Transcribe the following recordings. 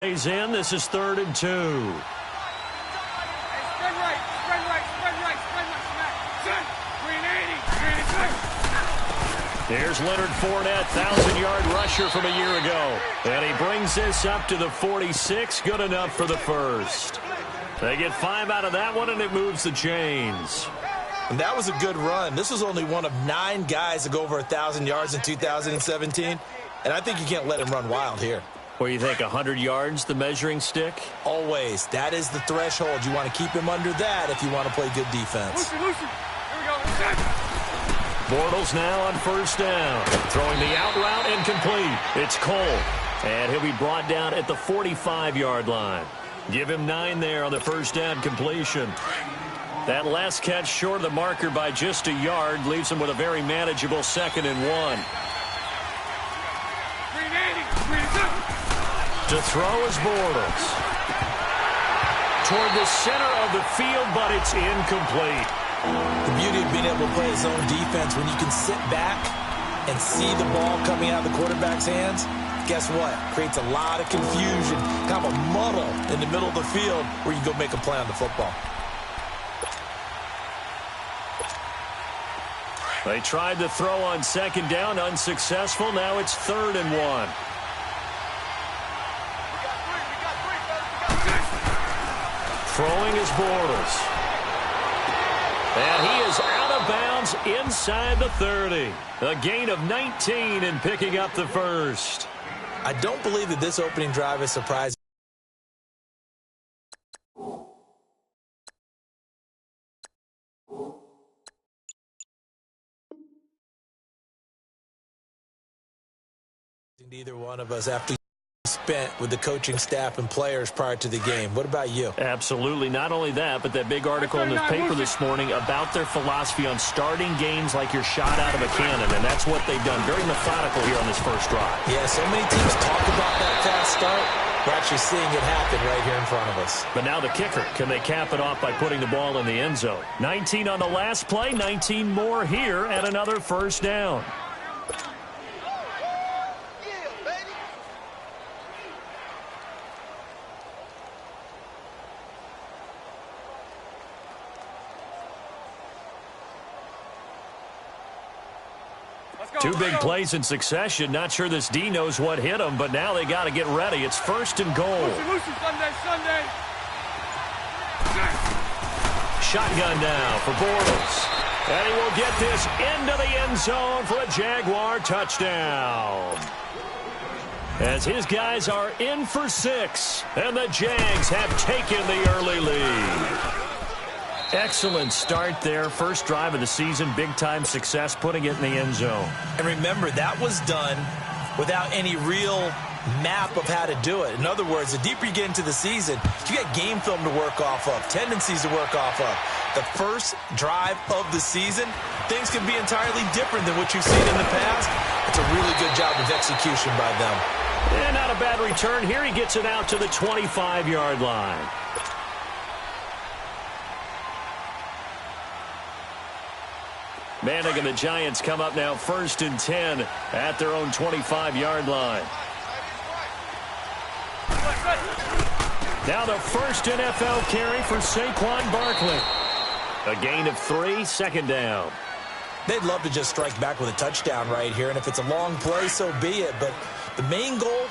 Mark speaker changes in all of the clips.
Speaker 1: He's in. This is 3rd and 2.
Speaker 2: Spread right, spread right, spread right, spread right. Smack. 380, 380.
Speaker 1: Here's Leonard Fournette, 1,000-yard rusher from a year ago. And he brings this up to the 46. Good enough for the first. They get 5 out of that one, and it moves the chains.
Speaker 3: And that was a good run. This was only one of 9 guys to go over 1,000 yards in 2017. And I think you can't let him run wild here.
Speaker 1: What do you think, 100 yards, the measuring stick?
Speaker 3: Always. That is the threshold. You want to keep him under that if you want to play good defense.
Speaker 2: Loosen. Here we go.
Speaker 1: Bortles now on 1st down. Throwing the out route incomplete. It's Cole. And he'll be brought down at the 45-yard line. Give him 9 there on the 1st down completion. That last catch short of the marker by just a yard leaves him with a very manageable 2nd and 1. To throw is Bortles. Toward the center of the field, but it's incomplete.
Speaker 3: The beauty of being able to play his own defense, when you can sit back and see the ball coming out of the quarterback's hands, guess what? Creates a lot of confusion, kind of a muddle in the middle of the field where you go make a play on the football.
Speaker 1: They tried to throw on 2nd down, unsuccessful. Now it's 3rd and 1. Throwing is Bortles. And he is out of bounds inside the 30. A gain of 19 and picking up the first.
Speaker 3: I don't believe that this opening drive is surprising. Either one of us after spent with the coaching staff and players prior to the game. What about you?
Speaker 1: Absolutely. Not only that, but that big article in the paper this morning about their philosophy on starting games like you're shot out of a cannon, and that's what they've done. Very methodical here on this first drive.
Speaker 3: Yeah, so many teams talk about that fast start. We're actually seeing it happen right here in front of us.
Speaker 1: But now the kicker. Can they cap it off by putting the ball in the end zone? 19 on the last play, 19 more here, and another 1st down. Two big plays in succession. Not sure this D knows what hit him, but now they got to get ready. It's 1st and goal.
Speaker 2: Sunday.
Speaker 1: Shotgun now for Bortles. And he will get this into the end zone for a Jaguar touchdown. As his guys are in for 6, and the Jags have taken the early lead. Excellent start there. First drive of the season. Big-time success putting it in the end zone.
Speaker 3: And remember, that was done without any real map of how to do it. In other words, the deeper you get into the season, you got game film to work off of, tendencies to work off of. The first drive of the season, things can be entirely different than what you've seen in the past. It's a really good job of execution by them.
Speaker 1: And not a bad return here. He gets it out to the 25-yard line. Manning and the Giants come up now 1st and 10 at their own 25-yard line. Now the first NFL carry for Saquon Barkley. A gain of 3, 2nd down.
Speaker 3: They'd love to just strike back with a touchdown right here, and if it's a long play, so be it. But the main goal,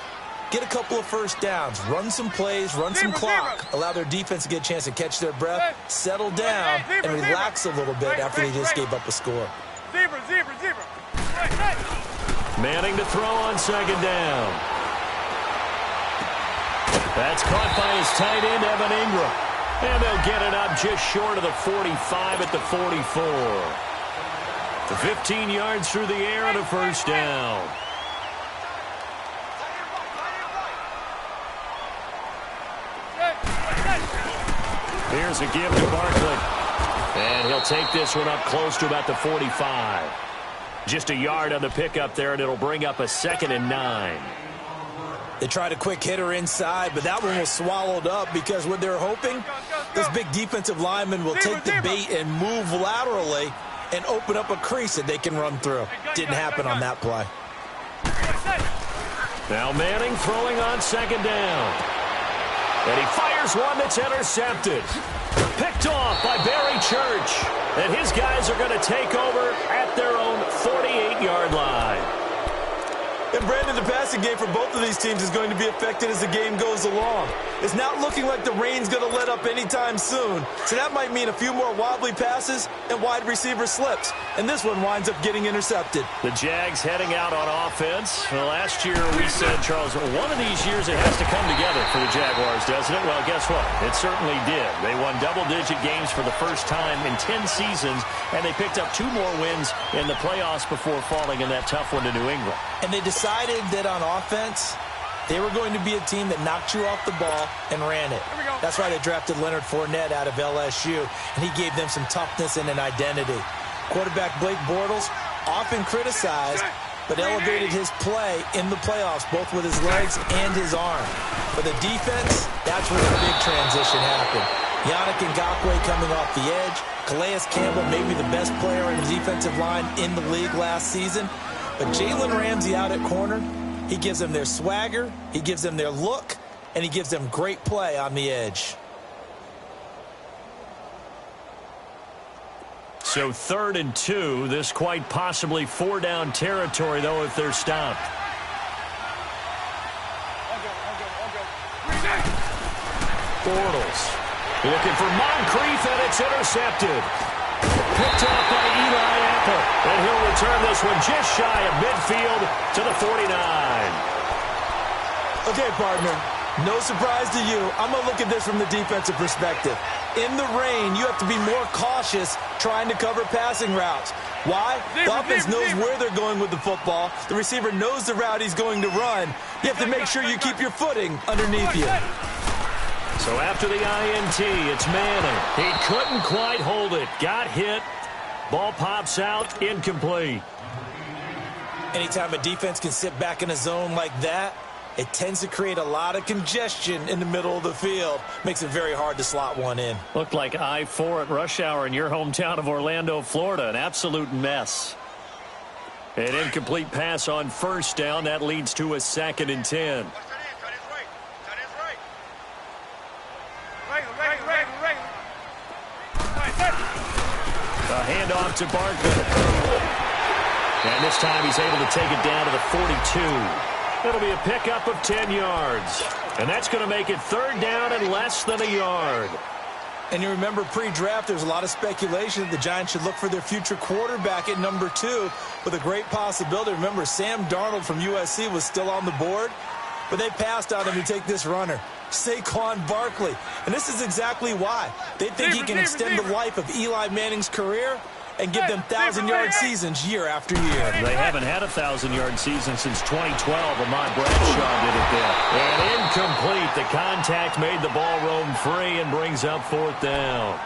Speaker 3: get a couple of 1st downs, run some plays, run some clock, allow their defense to get a chance to catch their breath, settle down, and relax a little bit after they just gave up a score.
Speaker 2: Zebra.
Speaker 1: Manning to throw on 2nd down. That's caught by his tight end, Evan Ingram. And they'll get it up just short of the 45 at the 44. The 15 yards through the air and a 1st down. Here's a give to Barkley. And he'll take this one up close to about the 45. Just a yard on the pickup there, and it'll bring up a 2nd and 9.
Speaker 3: They tried a quick hitter inside, but that one was swallowed up because what they're hoping, this big defensive lineman will take the bait and move laterally and open up a crease that they can run through. Didn't happen on that play.
Speaker 1: Now Manning throwing on 2nd down. And he fires one that's intercepted. Picked off by Barry Church. And his guys are going to take over at their own 48-yard line.
Speaker 3: And Brandon, the passing game for both of these teams is going to be affected as the game goes along. It's not looking like the rain's going to let up anytime soon. So that might mean a few more wobbly passes and wide receiver slips. And this one winds up getting intercepted.
Speaker 1: The Jags heading out on offense. Well, last year we said, Charles, one of these years it has to come together for the Jaguars, doesn't it? Well, guess what? It certainly did. They won double-digit games for the first time in 10 seasons, and they picked up 2 more wins in the playoffs before falling in that tough one to New England.
Speaker 3: And they decided that on offense, they were going to be a team that knocked you off the ball and ran it. That's why they drafted Leonard Fournette out of LSU, and he gave them some toughness and an identity. Quarterback Blake Bortles, often criticized, but elevated his play in the playoffs, both with his legs and his arm. For the defense, that's where the big transition happened. Yannick Ngakoue coming off the edge. Calais Campbell, maybe the best player on the defensive line in the league last season. But Jalen Ramsey out at corner, he gives them their swagger, he gives them their look, and he gives them great play on the edge.
Speaker 1: So 3rd and 2, this quite possibly 4-down territory, though, if they're stopped. Bortles looking for Moncrief, and it's intercepted. Picked off by Eli Apple, and he'll return this one just shy of midfield to the 49.
Speaker 3: Okay, partner, no surprise to you. I'm going to look at this from the defensive perspective. In the rain, you have to be more cautious trying to cover passing routes. Why? The offense knows where they're going with the football. The receiver knows the route he's going to run. You have to make sure you keep your footing underneath you.
Speaker 1: So after the INT, it's Manning. He couldn't quite hold it. Got hit. Ball pops out. Incomplete.
Speaker 3: Anytime a defense can sit back in a zone like that, it tends to create a lot of congestion in the middle of the field. Makes it very hard to slot one in.
Speaker 1: Looked like I-4 at rush hour in your hometown of Orlando, Florida. An absolute mess. An incomplete pass on 1st down. That leads to a 2nd and 10. A handoff to Barkley. And this time he's able to take it down to the 42. It'll be a pickup of 10 yards. And that's going to make it 3rd down and less than a yard.
Speaker 3: And you remember pre-draft, there's a lot of speculation that the Giants should look for their future quarterback at number 2 with a great possibility. Remember, Sam Darnold from USC was still on the board, but they passed on him to take this runner, Saquon Barkley. And this is exactly why. They think he can extend the life of Eli Manning's career and give them 1,000-yard seasons year after year.
Speaker 1: They haven't had a 1,000-yard season since 2012. Ahmad Bradshaw did it there. And incomplete. The contact made the ball roam free and brings up 4th down.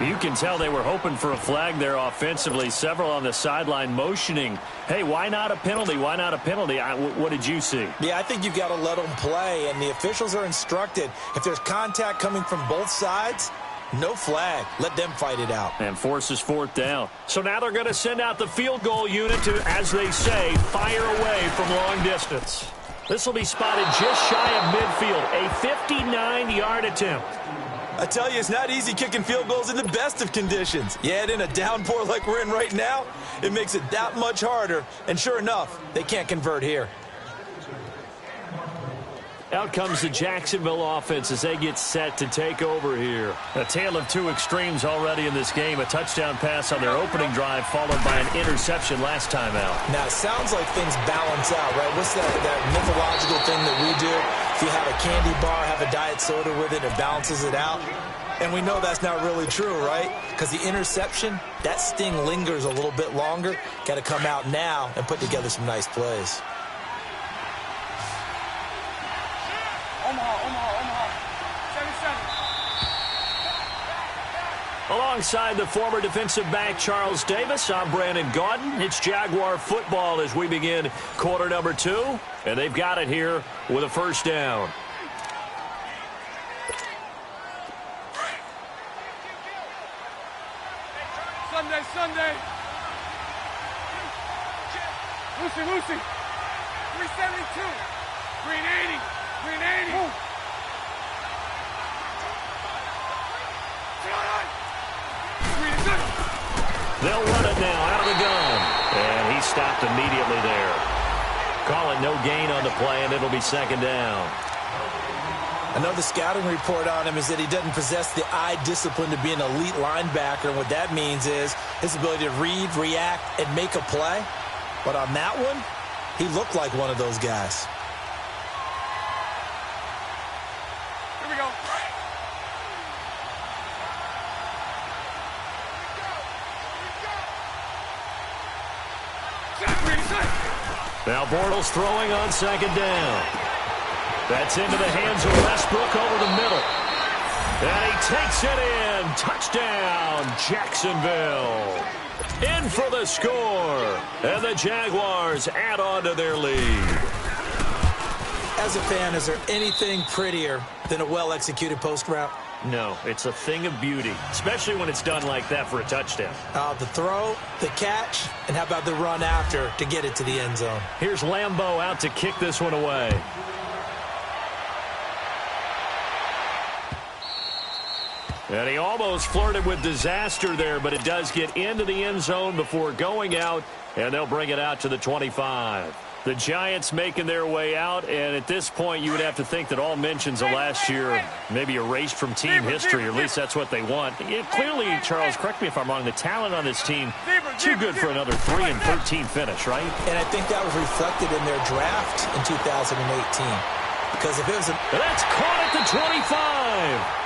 Speaker 1: You can tell they were hoping for a flag there offensively. Several on the sideline motioning, hey, why not a penalty? Why not a penalty? What did you see?
Speaker 3: Yeah, I think you've got to let them play, and the officials are instructed. If there's contact coming from both sides, no flag. Let them fight it out.
Speaker 1: And forces 4th down. So now they're going to send out the field goal unit to, as they say, fire away from long distance. This will be spotted just shy of midfield. A 59-yard attempt.
Speaker 3: I tell you, it's not easy kicking field goals in the best of conditions. Yet in a downpour like we're in right now, it makes it that much harder. And sure enough, they can't convert here.
Speaker 1: Out comes the Jacksonville offense as they get set to take over here. A tale of 2 extremes already in this game. A touchdown pass on their opening drive followed by an interception last time out.
Speaker 3: Now, it sounds like things balance out, right? What's that mythological thing that we do? If you have a candy bar, have a diet soda with it, it balances it out. And we know that's not really true, right? Because the interception, that sting lingers a little bit longer. Got to come out now and put together some nice plays.
Speaker 2: Omaha. 7-7.
Speaker 1: Alongside the former defensive back Charles Davis, I'm Brandon Gaudin. It's Jaguar football as we begin quarter number 2. And they've got it here with a 1st down.
Speaker 2: Sunday. Lucy. 372. 380.
Speaker 1: They'll run it now out of the gun. And he stopped immediately there. Calling no gain on the play, and it'll be second down.
Speaker 3: I know the scouting report on him is that he doesn't possess the eye discipline to be an elite linebacker. And what that means is his ability to read, react, and make a play. But on that one, he looked like one of those guys.
Speaker 2: Here we go.
Speaker 1: Now Bortles throwing on second down. That's into the hands of Westbrook over the middle. And he takes it in. Touchdown, Jacksonville. In for the score. And the Jaguars add on to their lead.
Speaker 3: As a fan, is there anything prettier than a well-executed post route?
Speaker 1: No, it's a thing of beauty, especially when it's done like that for a touchdown.
Speaker 3: The throw, the catch, and how about the run after to get it to the end zone?
Speaker 1: Here's Lambeau out to kick this one away. And he almost flirted with disaster there, but it does get into the end zone before going out, and they'll bring it out to the 25. The Giants making their way out, and at this point you would have to think that all mentions of last year maybe erased from team history, or at least that's what they want. Clearly, Charles, correct me if I'm wrong, the talent on this team, too good for another 3-13 finish, right?
Speaker 3: And I think that was reflected in their draft in 2018. Because if it was
Speaker 1: That's caught at the 25.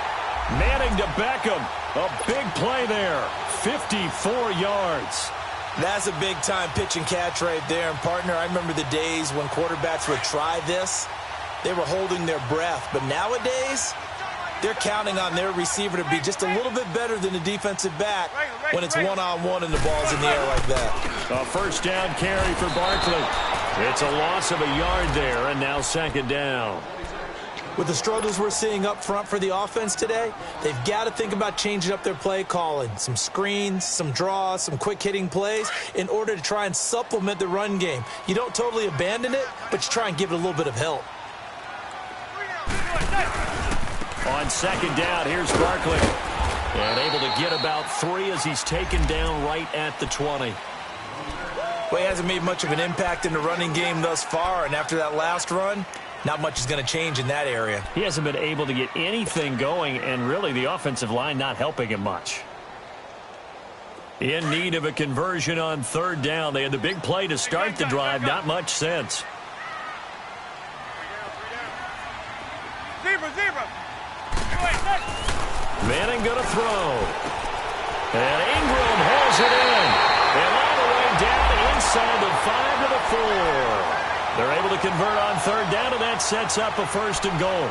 Speaker 1: Manning to Beckham. A big play there. 54 yards.
Speaker 3: That's a big-time pitch and catch right there. And, partner, I remember the days when quarterbacks would try this. They were holding their breath. But nowadays, they're counting on their receiver to be just a little bit better than the defensive back when it's one-on-one and the ball's in the air like that.
Speaker 1: A first down carry for Barkley. It's a loss of a yard there, and now second down.
Speaker 3: With the struggles we're seeing up front for the offense today, they've got to think about changing up their play calling. Some screens, some draws, some quick-hitting plays in order to try and supplement the run game. You don't totally abandon it, but you try and give it a little bit of help.
Speaker 1: On second down, here's Barkley. And able to get about 3 as he's taken down right at the 20.
Speaker 3: Well, he hasn't made much of an impact in the running game thus far, and after that last run, not much is going to change in that area.
Speaker 1: He hasn't been able to get anything going, and really the offensive line not helping him much. In need of a conversion on third down. They had the big play to start the drive. Not much since.
Speaker 2: Zebra.
Speaker 1: Manning going to throw. And Ingram hauls it in. And all the way down inside the 5 to the 4. They're able to convert on third down, and that sets up a first and goal.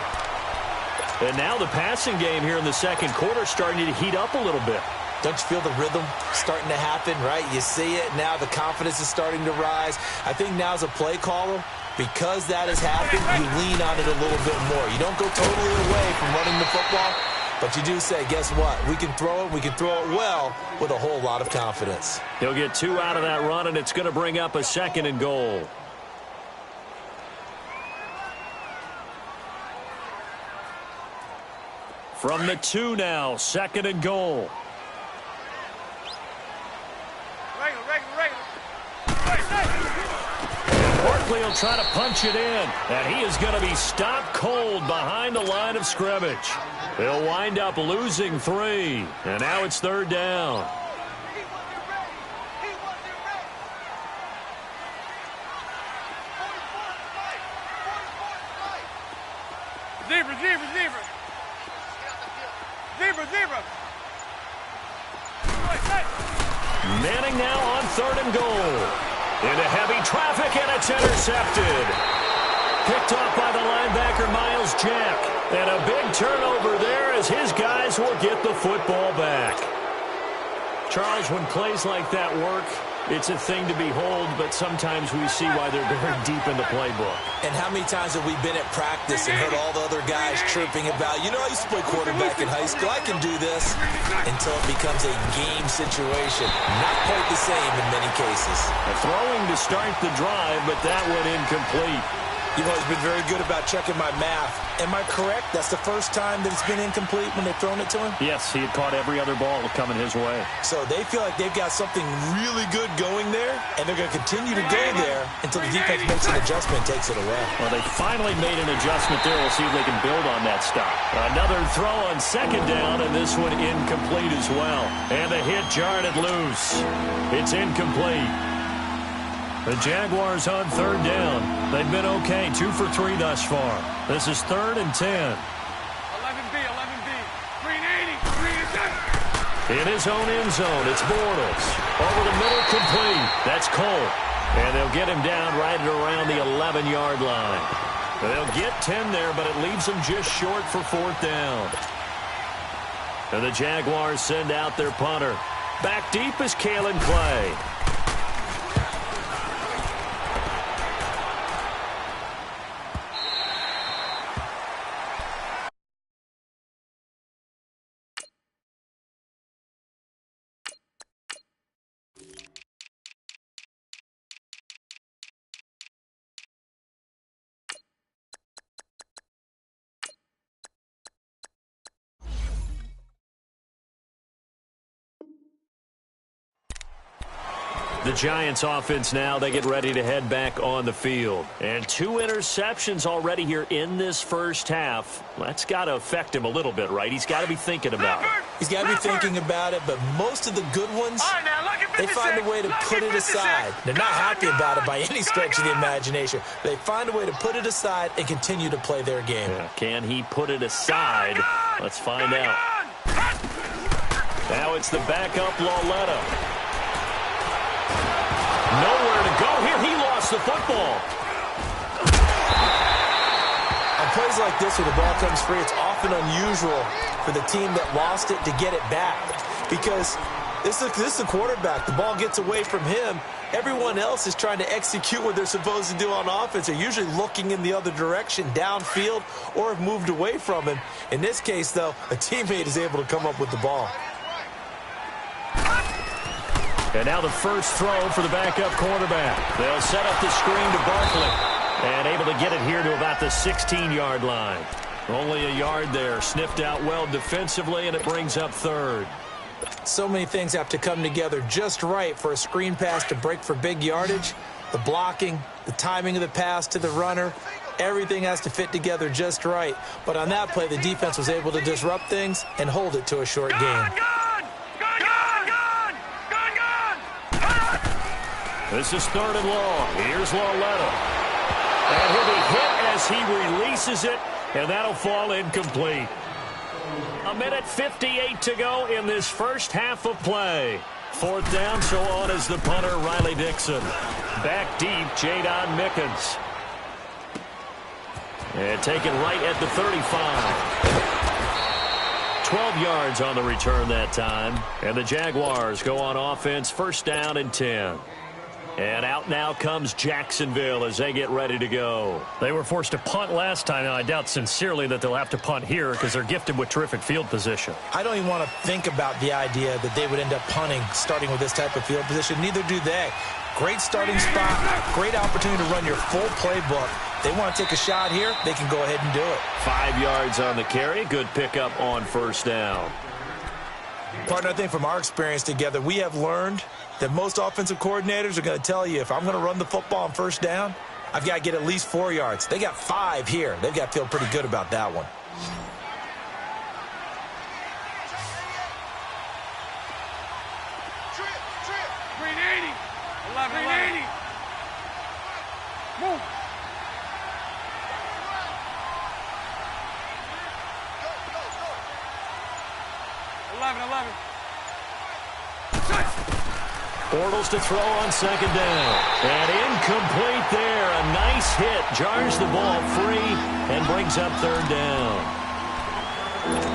Speaker 1: And now the passing game here in the second quarter starting to heat up a little bit.
Speaker 3: Don't you feel the rhythm starting to happen, right? You see it now. The confidence is starting to rise. I think now as a play caller, because that has happened, you lean on it a little bit more. You don't go totally away from running the football, but you do say, guess what? We can throw it. We can throw it well with a whole lot of confidence.
Speaker 1: He'll get 2 out of that run, and it's going to bring up a second and goal. From the 2 now, second and goal. Barkley will try to punch it in, and he is going to be stopped cold behind the line of scrimmage. They'll wind up losing 3, and now it's third down.
Speaker 2: Zebra.
Speaker 1: Manning now on third and goal. Into heavy traffic, and it's intercepted. Picked off by the linebacker, Miles Jack. And a big turnover there as his guys will get the football back. Charles, when plays like that work, it's a thing to behold, but sometimes we see why they're very deep in the playbook.
Speaker 3: And how many times have we been at practice and heard all the other guys chirping about, you know, I used to play quarterback in high school. I can do this, until it becomes a game situation. Not quite the same in many cases.
Speaker 1: A throwing to start the drive, but that went incomplete.
Speaker 3: You've always been very good about checking my math. Am I correct? That's the first time that it's been incomplete when they've thrown it to him?
Speaker 1: Yes, he had caught every other ball coming his way.
Speaker 3: So they feel like they've got something really good going there, and they're going to continue to go there until the defense makes an adjustment and takes it away.
Speaker 1: Well, they finally made an adjustment there. We'll see if they can build on that stop. Another throw on second down, and this one incomplete as well. And the hit jarred it loose. It's incomplete. The Jaguars on third down. They've been okay, 2 for 3 thus far. This is 3rd and 10.
Speaker 2: 11B, 11B. 380, 380.
Speaker 1: In his own end zone, it's Bortles. Over the middle, complete. That's Cole. And they'll get him down right at around the 11-yard line. They'll get 10 there, but it leaves them just short for 4th down. And the Jaguars send out their punter. Back deep is Kalen Clay. The Giants offense now, they get ready to head back on the field. And 2 interceptions already here in this first half. That's got to affect him a little bit, right? He's got to be thinking about it.
Speaker 3: He's got to be thinking about it, but most of the good ones, they find a way to put it aside. They're not happy about it by any stretch of the imagination. They find a way to put it aside and continue to play their game.
Speaker 1: Yeah, can he put it aside? Let's find out. Now it's the backup Lauletta. Nowhere to go here. He lost the football.
Speaker 3: On plays like this where the ball comes free, it's often unusual for the team that lost it to get it back. Because this is the quarterback. The ball gets away from him. Everyone else is trying to execute what they're supposed to do on offense. They're usually looking in the other direction, downfield, or have moved away from him. In this case, though, a teammate is able to come up with the ball.
Speaker 1: And now the first throw for the backup quarterback. They'll set up the screen to Barkley. And able to get it here to about the 16-yard line. Only a yard there. Sniffed out well defensively, and it brings up 3rd.
Speaker 3: So many things have to come together just right for a screen pass to break for big yardage. The blocking, the timing of the pass to the runner, everything has to fit together just right. But on that play, the defense was able to disrupt things and hold it to a short game.
Speaker 1: This is 3rd and long. Here's Lauletta. And he'll be hit as he releases it, and that'll fall incomplete. 1:58 to go in this first half of play. 4th down, so on is the punter, Riley Dixon. Back deep, Jadon Mickens. And taken right at the 35. 12 yards on the return that time. And the Jaguars go on offense, 1st down and 10. And out now comes Jacksonville as they get ready to go. They were forced to punt last time, and I doubt sincerely that they'll have to punt here because they're gifted with terrific field position.
Speaker 3: I don't even want to think about the idea that they would end up punting starting with this type of field position. Neither do they. Great starting spot, great opportunity to run your full playbook. They want to take a shot here, they can go ahead and do it.
Speaker 1: 5 yards on the carry. Good pickup on 1st down.
Speaker 3: Partner, I think from our experience together, we have learned that most offensive coordinators are going to tell you, if I'm going to run the football on 1st down, I've got to get at least 4 yards. They got 5 here. They've got to feel pretty good about that one.
Speaker 2: Move.
Speaker 1: Bortles to throw on 2nd down. And incomplete there. A nice hit. Jars the ball free and brings up 3rd down.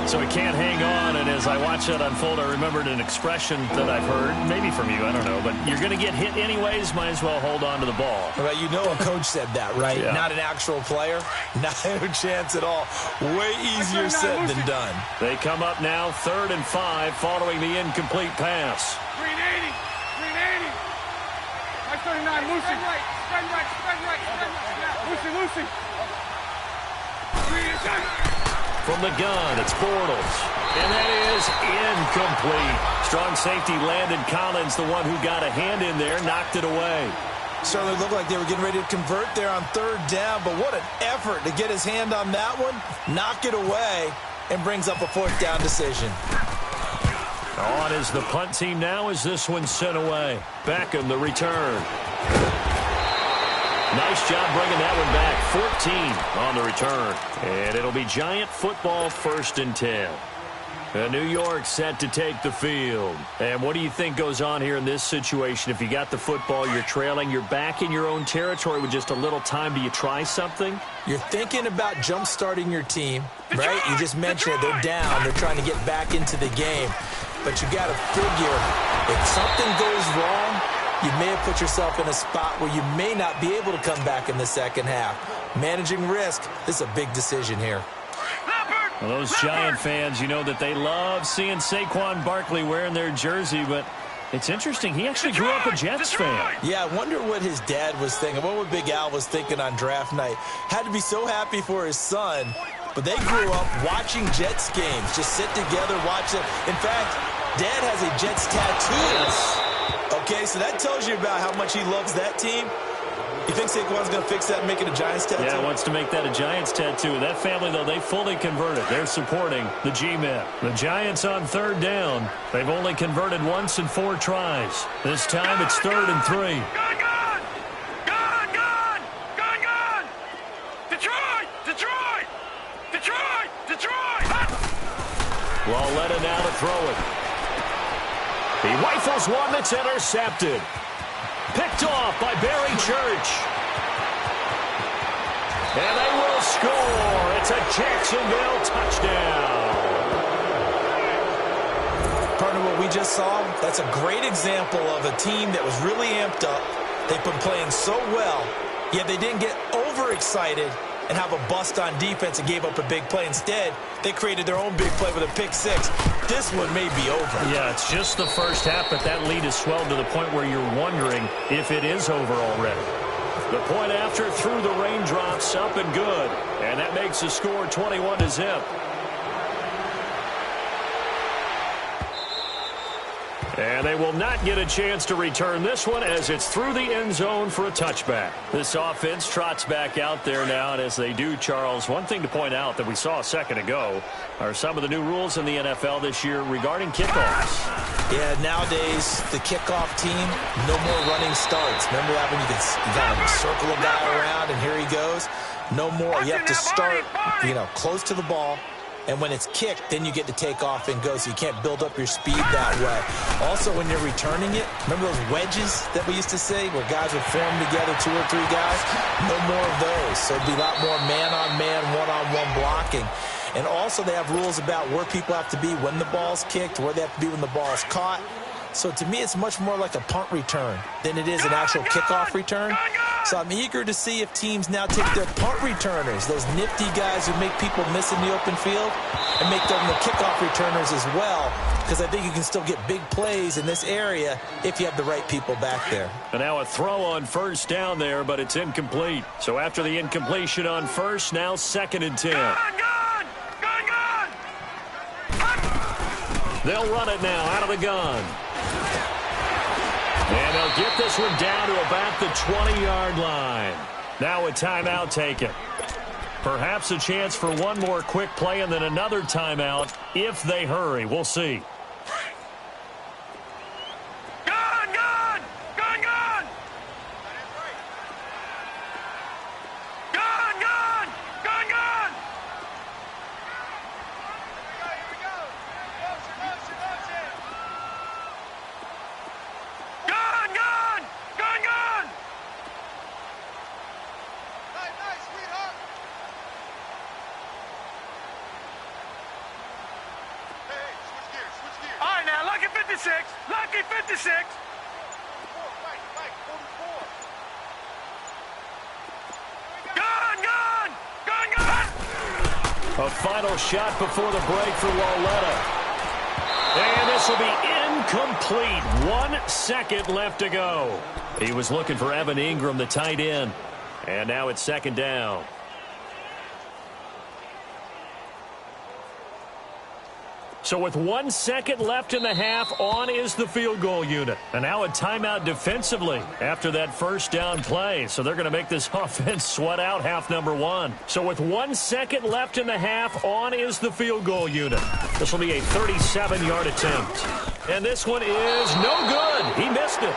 Speaker 1: So he can't hang on, and as I watch that unfold, I remembered an expression that I've heard, maybe from you, I don't know, but you're going to get hit anyways, might as well hold on to the ball.
Speaker 3: Well, you know a coach said that, right?
Speaker 1: Yeah.
Speaker 3: Not an actual player. Not a chance at all. Way easier said than done.
Speaker 1: They come up now 3rd and 5 following the incomplete pass.
Speaker 2: 380, 380. 39, Lucy. Spread right, spread right, spread right. Lucy.
Speaker 1: From the gun, it's Bortles. And that is incomplete. Strong safety Landon Collins, the one who got a hand in there, knocked it away.
Speaker 3: Certainly looked like they were getting ready to convert there on third down, but what an effort to get his hand on that one, knock it away, and brings up a fourth down decision.
Speaker 1: On is the punt team now as this one's sent away. Beckham, the return. Nice job bringing that one back. 14 on the return. And it'll be Giant football, 1st and 10. New York set to take the field. And what do you think goes on here in this situation? If you got the football, you're trailing, you're back in your own territory with just a little time. Do you try something?
Speaker 3: You're thinking about jump-starting your team, right? You just mentioned it. They're down. They're trying to get back into the game. But you got to figure, if something goes wrong, you may have put yourself in a spot where you may not be able to come back in the second half. Managing risk, this is a big decision here.
Speaker 1: Well, those Giant fans, you know that they love seeing Saquon Barkley wearing their jersey, but it's interesting. He actually grew up a Jets fan.
Speaker 3: Yeah, I wonder what his dad was thinking, what Big Al was thinking on draft night. Had to be so happy for his son, but they grew up watching Jets games, just sit together, watch it. In fact, Dad has a Jets tattoo. Okay, so that tells you about how much he loves that team. You think Saquon's going to fix that and make it a Giants tattoo?
Speaker 1: Yeah, wants to make that a Giants tattoo. That family, though, they fully converted. They're supporting the G-Men. The Giants on third down. They've only converted once in 4 tries. This time it's 3rd and 3.
Speaker 2: Gun! Detroit!
Speaker 1: Lauletta now to throw it. He rifles one that's intercepted. Picked off by Barry Church. And they will score. It's a Jacksonville touchdown.
Speaker 3: Partner, what we just saw, that's a great example of a team that was really amped up. They've been playing so well, yet they didn't get overexcited and have a bust on defense and gave up a big play. Instead, they created their own big play with a pick six. This one may be over.
Speaker 1: Yeah, it's just the first half, but that lead has swelled to the point where you're wondering if it is over already. The point after through the raindrops, up and good. And that makes the score 21-0. And they will not get a chance to return this one as it's through the end zone for a touchback. This offense trots back out there now, and as they do, Charles, one thing to point out that we saw a second ago are some of the new rules in the NFL this year regarding kickoffs.
Speaker 3: Yeah, nowadays, the kickoff team, no more running starts. Remember that when you kind of circle a guy around and here he goes? No more. You have to start, close to the ball. And when it's kicked, then you get to take off and go, so you can't build up your speed that way. Also, when you're returning it, remember those wedges that we used to say where guys would form together, 2 or 3 guys? No more of those. So it'd be a lot more man-on-man, one-on-one blocking. And also, they have rules about where people have to be when the ball's kicked, where they have to be when the ball's caught. So to me, it's much more like a punt return than it is an actual kickoff return. So I'm eager to see if teams now take their punt returners, those nifty guys who make people miss in the open field, and make them the kickoff returners as well, because I think you can still get big plays in this area if you have the right people back there.
Speaker 1: And now a throw on first down there, but it's incomplete. So after the incompletion on first, now 2nd and 10. They'll run it now out of the gun. And they'll get this one down to about the 20-yard line. Now a timeout taken. Perhaps a chance for one more quick play and then another timeout if they hurry. We'll see.
Speaker 2: Lucky 56.
Speaker 1: A final shot before the break for Lauletta. And this will be incomplete. 1 second left to go. He was looking for Evan Ingram, the tight end. And now it's second down. So with 1 second left in the half, on is the field goal unit. And now a timeout defensively after that first down play. So they're going to make this offense sweat out half number one. So with 1 second left in the half, on is the field goal unit. This will be a 37-yard attempt. And this one is no good. He missed it.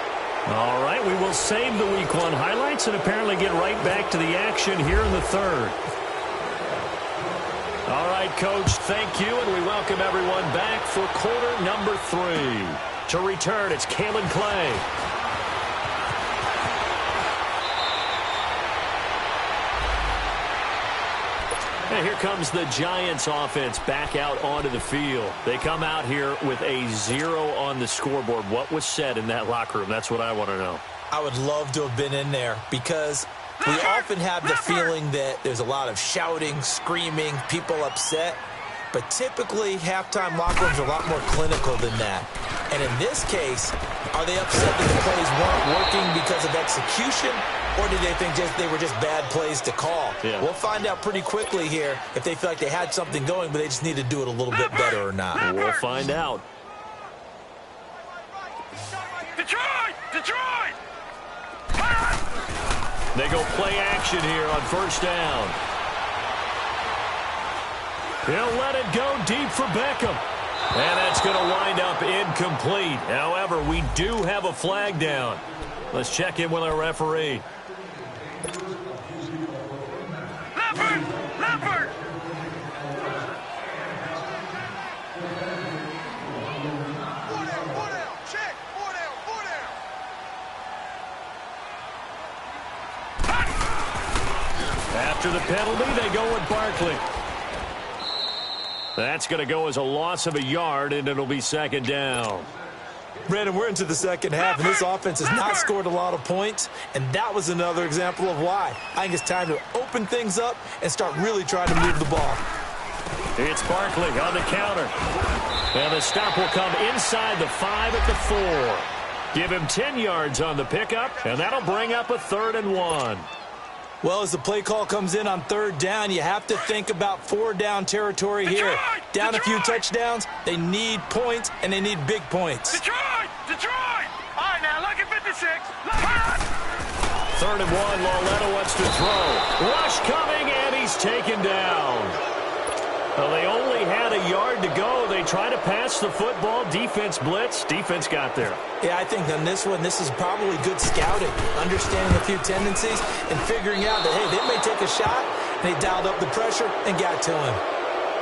Speaker 1: All right, we will save the Week 1 highlights and apparently get right back to the action here in the third. All right, Coach, thank you, and we welcome everyone back for quarter number 3. To return, it's Kalen Clay. And here comes the Giants offense back out onto the field. They come out here with a 0 on the scoreboard. What was said in that locker room? That's what I want to know.
Speaker 3: I would love to have been in there because we often have the feeling that there's a lot of shouting, screaming, people upset. But typically, halftime locker rooms are a lot more clinical than that. And in this case, are they upset that the plays weren't working because of execution? Or did they think they were just bad plays to call? Yeah. We'll find out pretty quickly here if they feel like they had something going, but they just need to do it a little bit better or not.
Speaker 1: We'll find out.
Speaker 2: Detroit! Detroit!
Speaker 1: They go play action here on first down. He'll let it go deep for Beckham. And that's going to wind up incomplete. However, we do have a flag down. Let's check in with our referee.
Speaker 2: Leopard! Leopard! Four down. Check. Four down.
Speaker 1: After the penalty, they go with Barkley. That's going to go as a loss of a yard, and it'll be second down.
Speaker 3: Brandon, we're into the second half, and this offense has not scored a lot of points, and that was another example of why. I think it's time to open things up and start really trying to move the ball.
Speaker 1: It's Barkley on the counter. And the stop will come inside the 5 at the 4. Give him 10 yards on the pickup, and that'll bring up a 3rd and 1.
Speaker 3: Well, as the play call comes in on 3rd down, you have to think about 4-down territory here. Down a few touchdowns, they need points, and they need big points.
Speaker 2: Detroit! All right, now, look at 56.
Speaker 1: 3rd and 1, Lauletta wants to throw. Rush coming, and he's taken down. Well, they only had a yard to go. They try to pass the football. Defense blitz. Defense got there.
Speaker 3: Yeah, I think on this one, this is probably good scouting, understanding a few tendencies, and figuring out that, hey, they may take a shot, and they dialed up the pressure and got to him.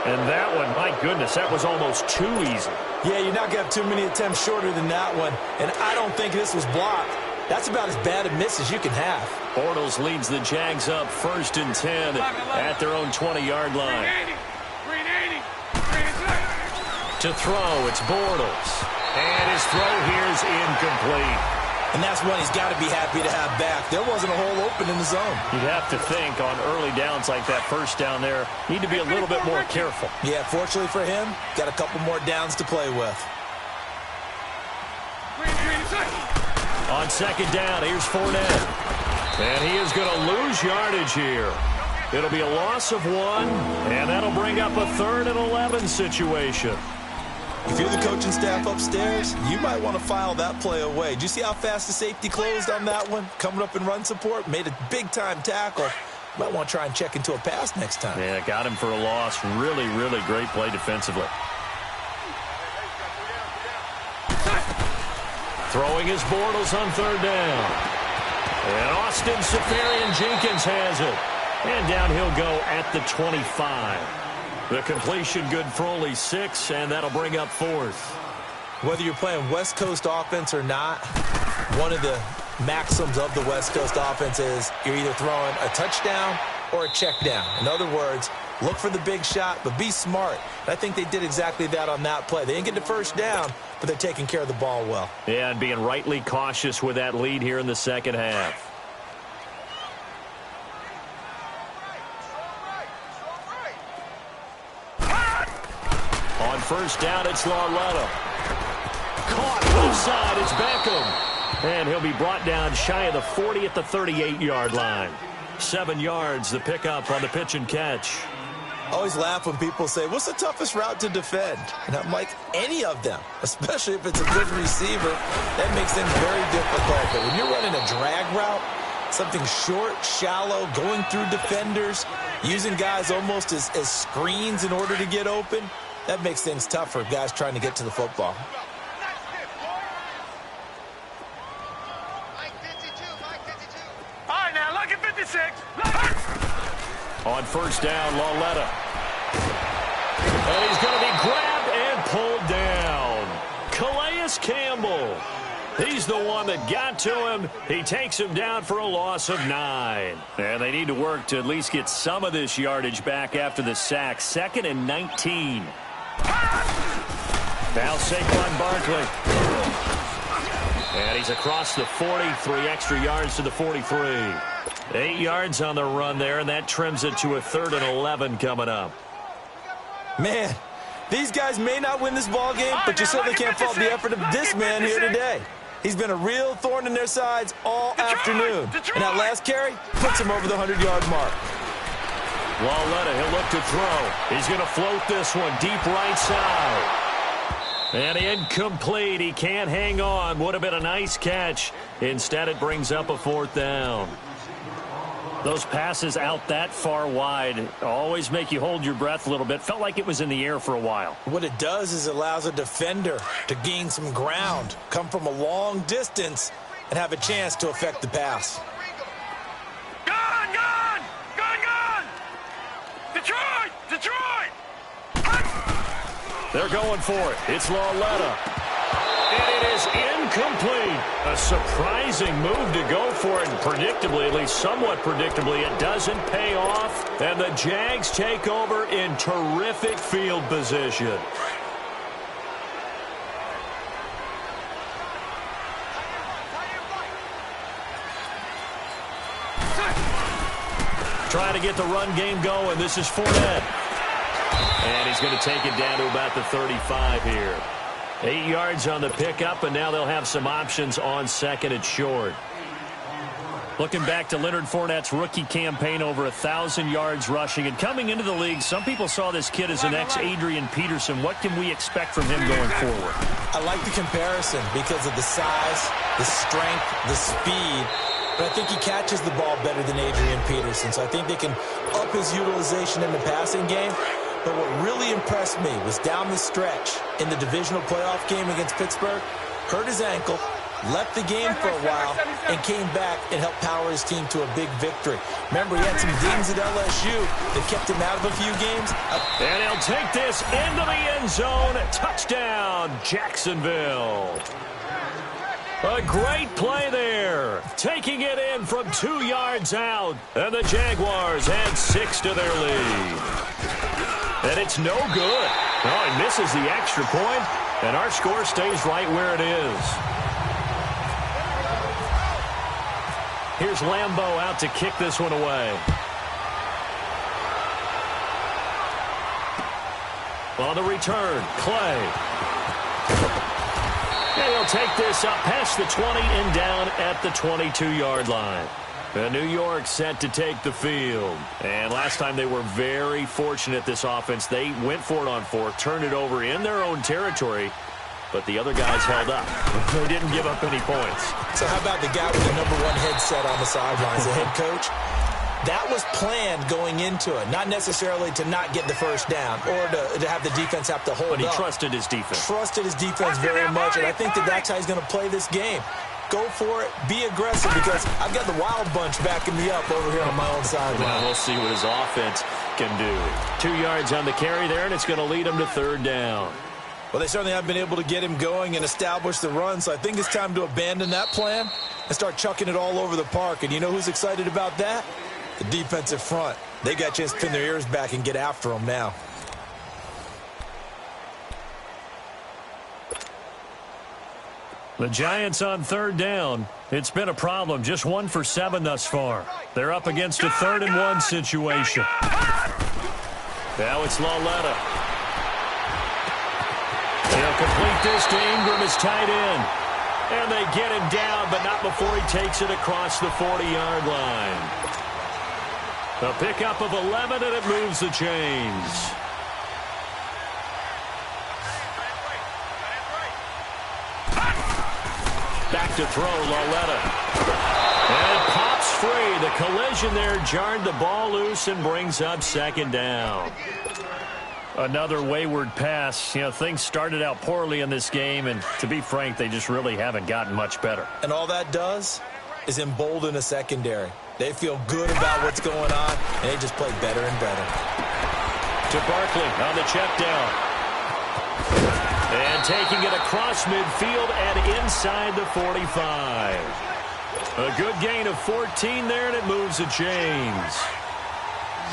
Speaker 1: And that one, my goodness, that was almost too easy.
Speaker 3: Yeah, you're not going to have too many attempts shorter than that one, and I don't think this was blocked. That's about as bad a miss as you can have.
Speaker 1: Bortles leads the Jags up 1st and 10 at their own 20-yard line. To throw, it's Bortles. And his throw here is incomplete.
Speaker 3: And that's one he's got to be happy to have back. There wasn't a hole open in the zone.
Speaker 1: You'd have to think on early downs like that first down there, need to be a little bit more careful.
Speaker 3: Yeah, fortunately for him, got a couple more downs to play with.
Speaker 1: On 2nd down, here's Fournette. And he is going to lose yardage here. It'll be a loss of 1, and that'll bring up a 3rd and 11 situation.
Speaker 3: If you're the coaching staff upstairs, you might want to file that play away. Did you see how fast the safety closed on that one? Coming up in run support, made a big-time tackle. Might want to try and check into a pass next time.
Speaker 1: Yeah, got him for a loss. Really, really great play defensively. Throwing his Bortles on 3rd down. And Austin Seferian-Jenkins has it. And down he'll go at the 25. The completion good for only 6, and that'll bring up 4th.
Speaker 3: Whether you're playing West Coast offense or not, one of the maxims of the West Coast offense is you're either throwing a touchdown or a check down. In other words, look for the big shot, but be smart. And I think they did exactly that on that play. They didn't get the first down, but they're taking care of the ball well.
Speaker 1: Yeah, and being rightly cautious with that lead here in the second half. On 1st down, it's Lauletta. Caught offside, it's Beckham. And he'll be brought down shy of the 40 at the 38-yard line. 7 yards, the pickup on the pitch and catch.
Speaker 3: I always laugh when people say, what's the toughest route to defend? And I'm like, any of them, especially if it's a good receiver. That makes things very difficult. But when you're running a drag route, something short, shallow, going through defenders, using guys almost as screens in order to get open, that makes things tough for guys trying to get to the football.
Speaker 2: All right, now, look at 56.
Speaker 1: On first down, Lauletta. And he's going to be grabbed and pulled down. Calais Campbell. He's the one that got to him. He takes him down for a loss of 9. And they need to work to at least get some of this yardage back after the sack. 2nd and 19. Now Saquon Barkley. And he's across the 40. 3 extra yards to the 43. 8 yards on the run there, and that trims it to a 3rd and 11 coming up.
Speaker 3: Man, these guys may not win this ball game, but you certainly can't fault the effort of this man here today. He's been a real thorn in their sides all afternoon. And that last carry puts him over the 100-yard mark.
Speaker 1: Lauletta, he'll look to throw. He's going to float this one deep right side. And incomplete. He can't hang on. Would have been a nice catch. Instead, it brings up a 4th down. Those passes out that far wide always make you hold your breath a little bit. Felt like it was in the air for a while. What it does is it allows a defender to gain some ground, come from a long distance, and have a chance to affect the pass.
Speaker 2: Gone, gone! Gone, gone! Detroit! Detroit!
Speaker 1: They're going for it. It's Lauletta. And it is incomplete. A surprising move to go for it. And predictably, at least somewhat predictably, it doesn't pay off. And the Jags take over in terrific field position. Trying to get the run game going. This is Fournette. And he's going to take it down to about the 35 here. 8 yards on the pickup, and now they'll have some options on 2nd and short. Looking back to Leonard Fournette's rookie campaign, over 1,000 yards rushing. And coming into the league, some people saw this kid as an ex-Adrian Peterson. What can we expect from him going forward?
Speaker 3: I like the comparison because of the size, the strength, the speed. But I think he catches the ball better than Adrian Peterson. So I think they can up his utilization in the passing game. But what really impressed me was down the stretch in the divisional playoff game against Pittsburgh, hurt his ankle, left the game for a while, and came back and helped power his team to a big victory. Remember, he had some dings at LSU that kept him out of a few games.
Speaker 1: And he'll take this into the end zone. Touchdown, Jacksonville. A great play there. Taking it in from 2 yards out. And the Jaguars add 6 to their lead. And it's no good. Oh, he misses the extra point, and our score stays right where it is. Here's Lambeau out to kick this one away. On the return, Clay. And he'll take this up past the 20 and down at the 22-yard line. New York set to take the field. And last time they were very fortunate, this offense. They went for it on 4, turned it over in their own territory, but the other guys held up. They didn't give up any points.
Speaker 3: So how about the guy with the #1 headset on the sidelines, the head coach? That was planned going into it, not necessarily to not get the first down or to have the defense have to hold up.
Speaker 1: But he trusted his defense.
Speaker 3: Trusted his defense very much, and I think that's how he's going to play this game. Go for it. Be aggressive, because I've got the wild bunch backing me up over here on my own sideline.
Speaker 1: Well, we'll see what his offense can do. 2 yards on the carry there, and it's going to lead him to 3rd down.
Speaker 3: Well, they certainly haven't been able to get him going and establish the run, so I think it's time to abandon that plan and start chucking it all over the park. And you know who's excited about that? The defensive front. They got a chance to pin their ears back and get after him now.
Speaker 1: The Giants on 3rd down. It's been a problem. Just 1 for 7 thus far. They're up against a 3rd and 1 situation. Now it's Lauletta. He'll complete this to Ingram, his tight end. And they get him down, but not before he takes it across the 40-yard line. A pickup of 11, and it moves the chains. Back to throw, Lauletta. And it pops free. The collision there jarred the ball loose and brings up second down. Another wayward pass. You know, things started out poorly in this game, and to be frank, they just really haven't gotten much better.
Speaker 3: And all that does is embolden a secondary. They feel good about what's going on, and they just play better and better.
Speaker 1: To Barkley on the check down. And taking it across midfield and inside the 45. A good gain of 14 there, and it moves the chains.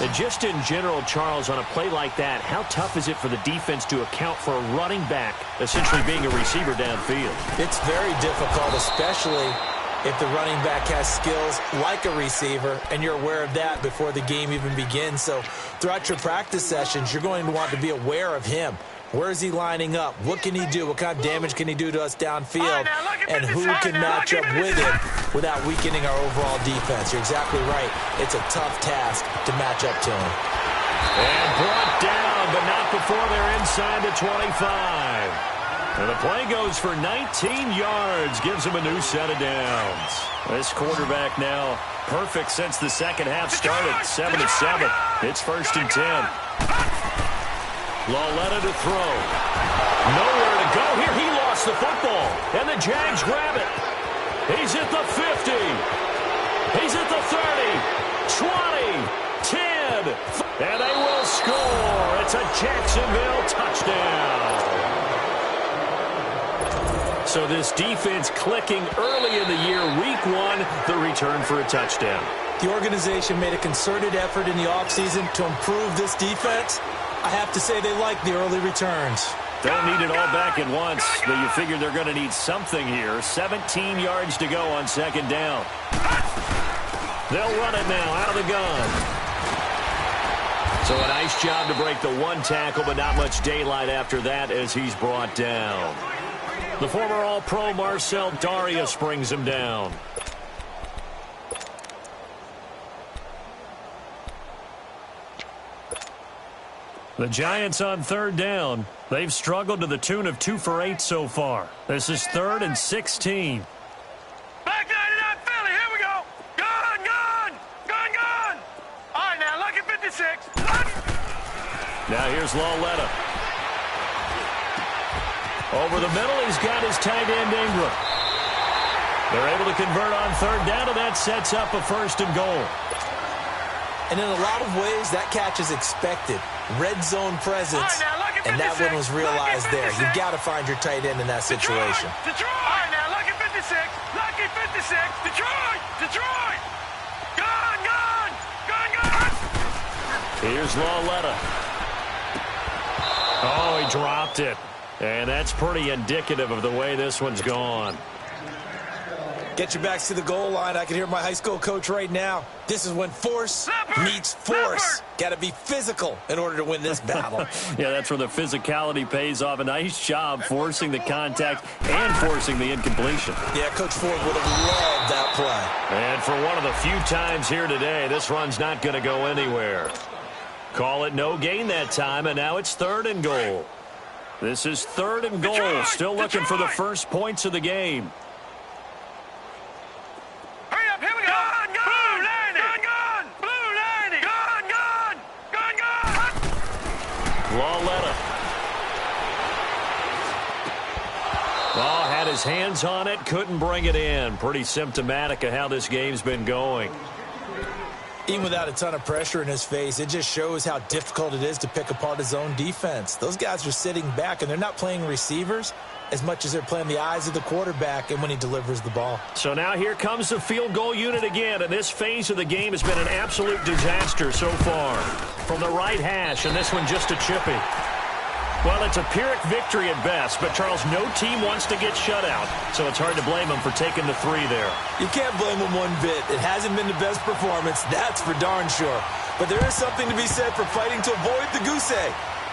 Speaker 1: And just in general, Charles, on a play like that, how tough is it for the defense to account for a running back essentially being a receiver downfield?
Speaker 3: It's very difficult, especially if the running back has skills like a receiver, and you're aware of that before the game even begins. So throughout your practice sessions, you're going to want to be aware of him. Where is he lining up? What can he do? What kind of damage can he do to us downfield? And who can match up with him without weakening our overall defense? You're exactly right. It's a tough task to match up to him.
Speaker 1: And brought down, but not before they're inside the 25. And the play goes for 19 yards, gives him a new set of downs. This quarterback now perfect since the second half started, 7-7. It's 1st and 10. Lauletta to throw. Nowhere to go here. He lost the football. And the Jags grab it. He's at the 50. He's at the 30. 20. 10. And they will score. It's a Jacksonville touchdown. So this defense clicking early in the year. Week 1, the return for a touchdown.
Speaker 3: The organization made a concerted effort in the offseason to improve this defense. I have to say they like the early returns.
Speaker 1: Don't need it all back at once, but you figure they're going to need something here. 17 yards to go on second down. They'll run it now out of the gun. So a nice job to break the one tackle, but not much daylight after that as he's brought down. The former All-Pro Marcel Darius brings him down. The Giants on third down. They've struggled to the tune of 2 for 8 so far. This is 3rd and 16.
Speaker 2: Back 99 Philly, here we go. Gun, gun, gun, gun. All right, now, lucky 56.
Speaker 1: Now here's Lauletta. Over the middle, he's got his tight end Ingram. They're able to convert on third down, and that sets up a 1st and goal.
Speaker 3: And in a lot of ways, that catch is expected. Red zone presence, and that one was realized there. You've got to find your tight end in that situation.
Speaker 2: Detroit! All right, now, lucky 56, lucky 56, Detroit, Detroit! Gun, gun, gun, gun!
Speaker 1: Here's Lauletta. Oh, he dropped it. And that's pretty indicative of the way this one's gone.
Speaker 3: Get your backs to the goal line. I can hear my high school coach right now. This is when force meets force. Got to be physical in order to win this battle.
Speaker 1: Yeah, that's where the physicality pays off. A nice job forcing the contact and forcing the incompletion.
Speaker 3: Yeah, Coach Ford would have loved that play.
Speaker 1: And for one of the few times here today, this run's not going to go anywhere. Call it no gain that time, and now it's 3rd and goal. This is 3rd and goal. Still looking for the first points of the game. Lauletta. Oh, had his hands on it, couldn't bring it in. Pretty symptomatic of how this game's been going.
Speaker 3: Even without a ton of pressure in his face, it just shows how difficult it is to pick apart his own defense. Those guys are sitting back, and they're not playing receivers as much as they're playing the eyes of the quarterback and when he delivers the ball. So
Speaker 1: now here comes the field goal unit again, and this phase of the game has been an absolute disaster so far. From the right hash, and this one just a chippy. Well, it's a Pyrrhic victory at best, but, Charles, no team wants to get shut out, so it's hard to blame them for taking the 3 there.
Speaker 3: You can't blame them one bit. It hasn't been the best performance, that's for darn sure. But there is something to be said for fighting to avoid the goose egg.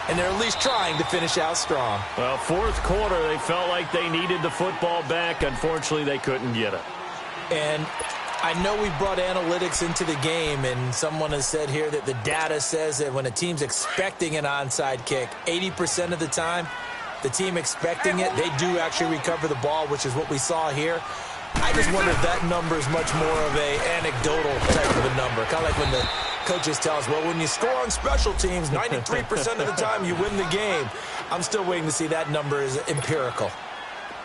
Speaker 3: And they're at least trying to finish out strong.
Speaker 1: Well, 4th quarter, they felt like they needed the football back. Unfortunately, they couldn't get it.
Speaker 3: And I know we brought analytics into the game, and someone has said here that the data says that when a team's expecting an onside kick, 80% of the time, the team expecting it, they do actually recover the ball, which is what we saw here. I just wonder if that number is much more of a anecdotal type of a number. Kind of like when the coaches tell us, well, when you score on special teams, 93% of the time you win the game. I'm still waiting to see that number is empirical.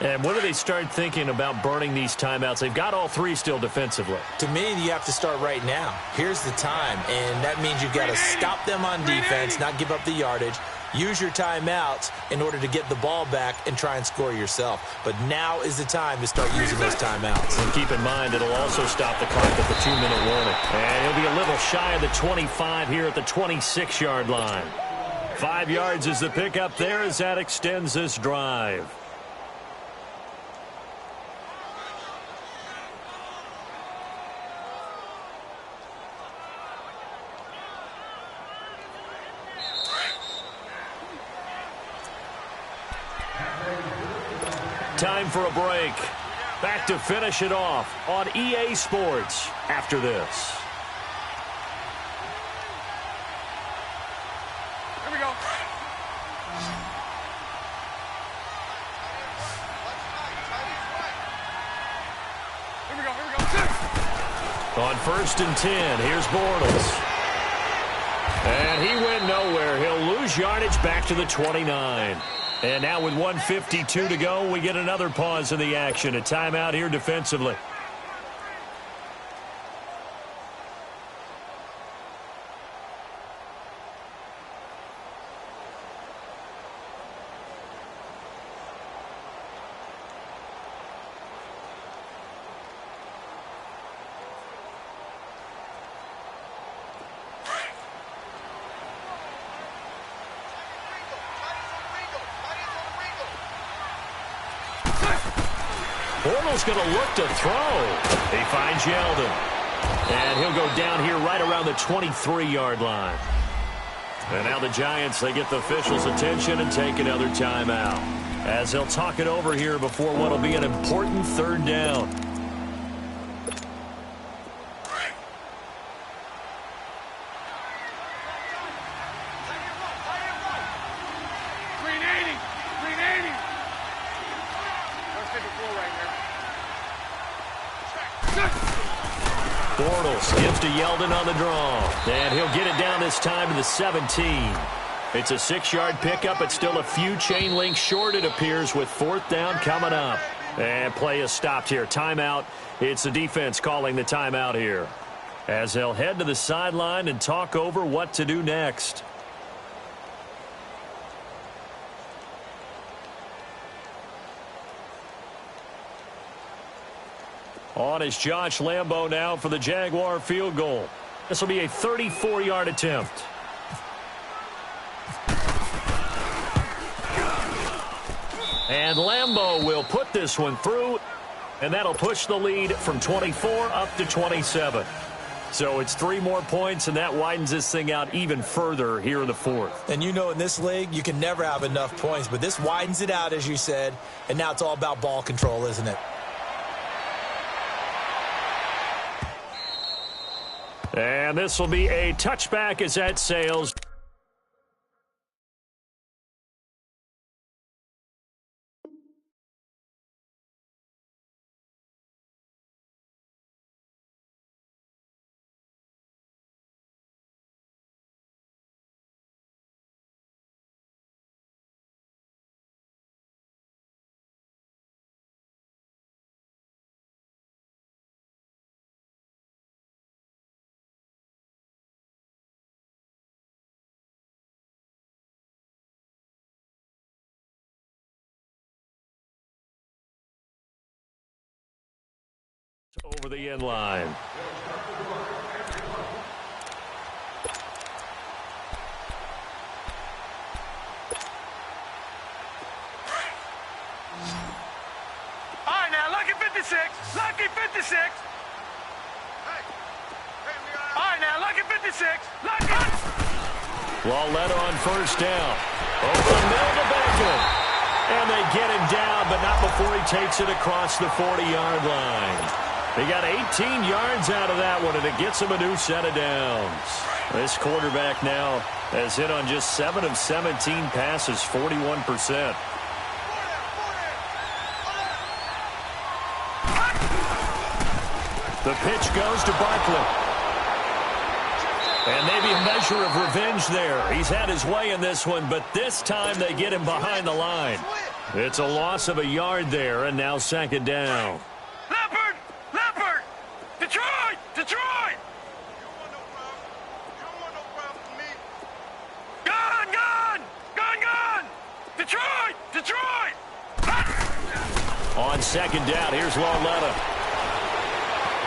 Speaker 1: And when do they start thinking about burning these timeouts? They've got all three still defensively.
Speaker 3: To me, you have to start right now. Here's the time, and that means you've got to stop them on defense, not give up the yardage. Use your timeouts in order to get the ball back and try and score yourself. But now is the time to start using those timeouts.
Speaker 1: And keep in mind, it'll also stop the clock at the 2-minute warning. And he'll be a little shy of the 25 here at the 26-yard line. 5 yards is the pickup there as that extends this drive. Time for a break. Back to finish it off on EA Sports after this.
Speaker 2: Here we go. Here we go, here we go.
Speaker 1: On 1st and 10, here's Bortles. And he went nowhere. He'll lose yardage back to the 29. And now with 1:52 to go, we get another pause in the action. A timeout here defensively. Bortles going to look to throw. He finds Yeldon. And he'll go down here right around the 23-yard line. And now the Giants, they get the officials' attention and take another timeout, as they'll talk it over here before what will be an important 3rd down. Bortles gives to Yeldon on the draw. And he'll get it down this time to the 17. It's a 6-yard pickup. It's still a few chain links short, it appears, with 4th down coming up. And play is stopped here. Timeout. It's the defense calling the timeout here, as they'll head to the sideline and talk over what to do next. On is Josh Lambo now for the Jaguar field goal. This will be a 34-yard attempt. And Lambo will put this one through, and that'll push the lead from 24 up to 27. So it's 3 more points, and that widens this thing out even further here in the 4th.
Speaker 3: And you know, in this league, you can never have enough points, but this widens it out, as you said, and now it's all about ball control, isn't it?
Speaker 1: And this will be a touchback as that sails. Over the end line.
Speaker 2: All right, now, lucky 56. Lucky 56. All right, now, lucky 56. Lucky.
Speaker 1: Lauletta on 1st down. Over the middle to Beckham. And they get him down, but not before he takes it across the 40-yard line. He got 18 yards out of that one, and it gets him a new set of downs. This quarterback now has hit on just 7 of 17 passes, 41%. The pitch goes to Barkley. And maybe a measure of revenge there. He's had his way in this one, but this time they get him behind the line. It's a loss of a yard there, and now second down.
Speaker 2: Leopard! Leopard! Detroit! Detroit! Gun! Gun! Gun! Gun! Detroit! Detroit!
Speaker 1: On second down, here's Lauletta.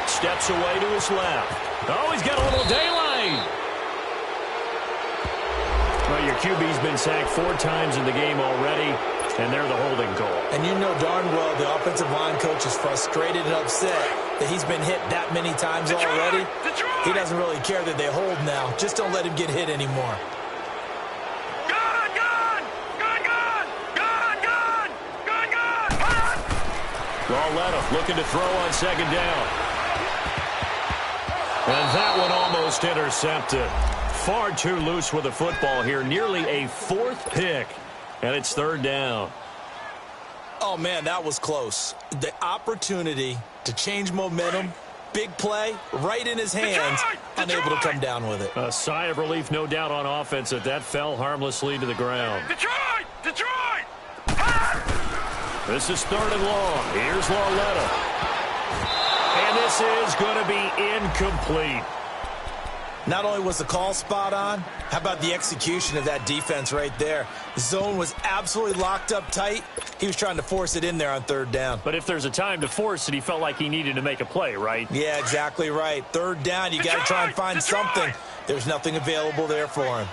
Speaker 1: Steps away to his left. Oh, he's got a little daylight. Well, your QB's been sacked 4 times in the game already, and they're the holding call.
Speaker 3: And you know darn well the offensive line coach is frustrated and upset that he's been hit that many times already. He doesn't really care that they hold now. Just don't let him get hit anymore.
Speaker 2: Gun! Gun! Gun! Gun! Gun! Gun! Gun! Gun!
Speaker 1: Lauletta looking to throw on second down. And that one almost intercepted. Far too loose with the football here. Nearly a 4th pick. And it's third down.
Speaker 3: Oh, man, that was close. The opportunity to change momentum, big play, right in his hands, unable to come down with it.
Speaker 1: A sigh of relief, no doubt, on offense that fell harmlessly to the ground.
Speaker 2: Detroit! Detroit!
Speaker 1: This is third and long. Here's Lauletta. And this is going to be incomplete.
Speaker 3: Not only was the call spot on, how about the execution of that defense right there? The zone was absolutely locked up tight. He was trying to force it in there on third down.
Speaker 1: But if there's a time to force it, he felt like he needed to make a play, right?
Speaker 3: Yeah, exactly right. Third down, you got to try and find something. There's nothing available there for him.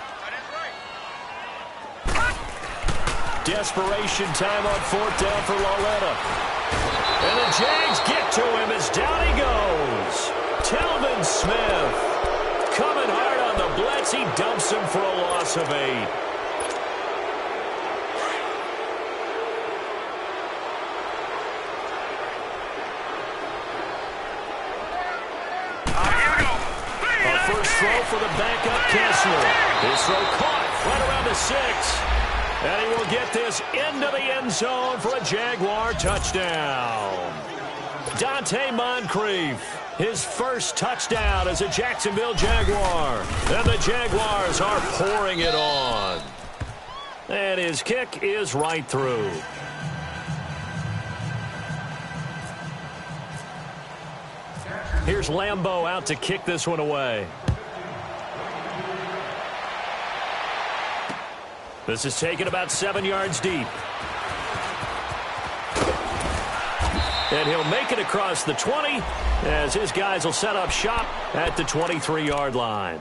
Speaker 1: Desperation time on fourth down for Lauletta. And the Jags get to him as down he goes. Telvin Smith coming hard on the blitz. He dumps him for a loss of 8. A first throw for the backup Kessler. His throw caught right around the 6. And he will get this into the end zone for a Jaguar touchdown. Dante Moncrief, his first touchdown as a Jacksonville Jaguar. And the Jaguars are pouring it on. And his kick is right through. Here's Lambeau out to kick this one away. This is taken about 7 yards deep. And he'll make it across the 20 as his guys will set up shop at the 23-yard line.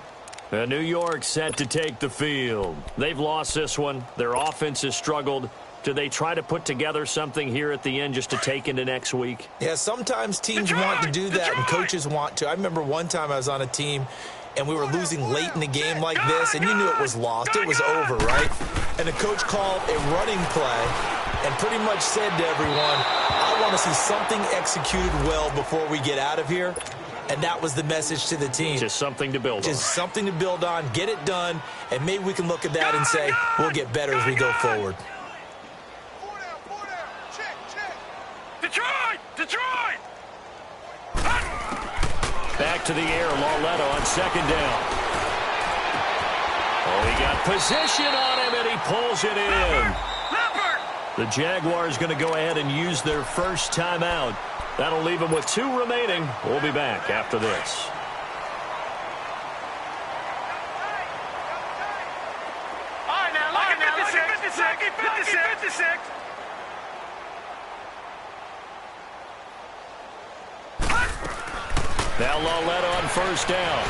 Speaker 1: And New York set to take the field. They've lost this one. Their offense has struggled. Do they try to put together something here at the end just to take into next week?
Speaker 3: Yeah, sometimes teams want to do that and coaches want to. I remember one time I was on a team and we were losing late in the game like this, and you knew it was lost. It was over, right? And the coach called a running play and pretty much said to everyone, I want to see something executed well before we get out of here. And that was the message to the team.
Speaker 1: Just something to build on.
Speaker 3: Just something to build on, get it done, and maybe we can look at that and say, we'll get better as we go forward.
Speaker 2: Detroit! Detroit!
Speaker 1: Back to the air, Lauletta on second down. Oh, he got position on him, and he pulls it in.
Speaker 2: Leopard!
Speaker 1: The Jaguars going to go ahead and use their first timeout. That'll leave them with 2 remaining. We'll be back after this.
Speaker 2: All right, now, look at 56.
Speaker 1: Now Lauletta on first down.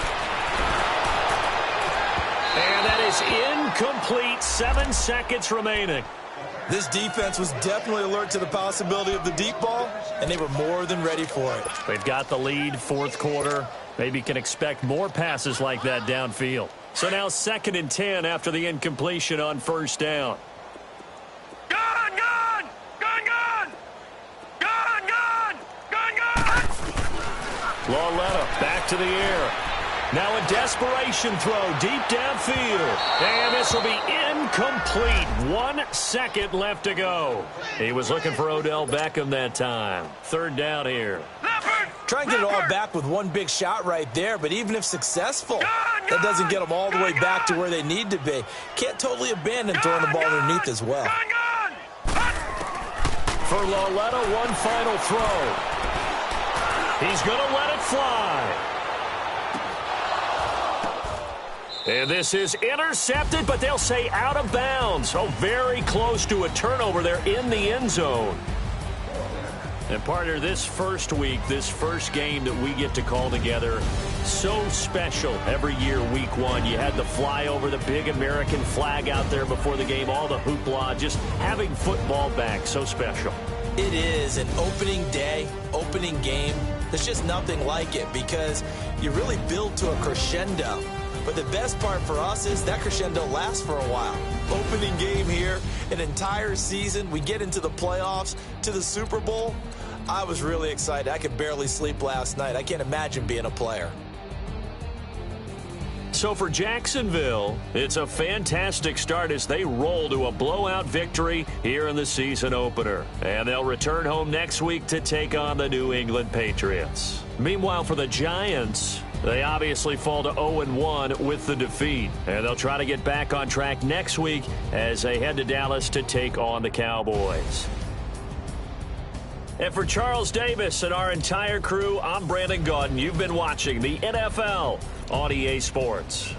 Speaker 1: And that is incomplete. 7 seconds remaining.
Speaker 3: This defense was definitely alert to the possibility of the deep ball, and they were more than ready for it.
Speaker 1: They've got the lead, fourth quarter. Maybe can expect more passes like that downfield. So now 2nd and 10 after the incompletion on first down.
Speaker 2: Gun, gun! Gun, gun! Gun, gun! Gun, gun!
Speaker 1: Lauletta back to the air. Now a desperation throw deep downfield. And this will be incomplete. 1 second left to go. He was looking for Odell Beckham that time. Third down here.
Speaker 3: Try and get it all back with one big shot right there, but even if successful, that doesn't get them all the way back to where they need to be. Can't totally abandon throwing the ball underneath as well.
Speaker 1: For Lauletta, one final throw. He's going to let it fly. And this is intercepted, but they'll say out of bounds. Oh, very close to a turnover there in the end zone. And partner, this first week, this first game that we get to call together, so special every year, week one. You had the flyover, the big American flag out there before the game, all the hoopla, just having football back, so special.
Speaker 3: It is an opening day, opening game. There's just nothing like it because you really build to a crescendo. But the best part for us is that crescendo lasts for a while. Opening game here, an entire season. We get into the playoffs, to the Super Bowl. I was really excited. I could barely sleep last night. I can't imagine being a player.
Speaker 1: So for Jacksonville, it's a fantastic start as they roll to a blowout victory here in the season opener. And they'll return home next week to take on the New England Patriots. Meanwhile, for the Giants, they obviously fall to 0-1 with the defeat. And they'll try to get back on track next week as they head to Dallas to take on the Cowboys. And for Charles Davis and our entire crew, I'm Brandon Gaudin. You've been watching the NFL on EA Sports.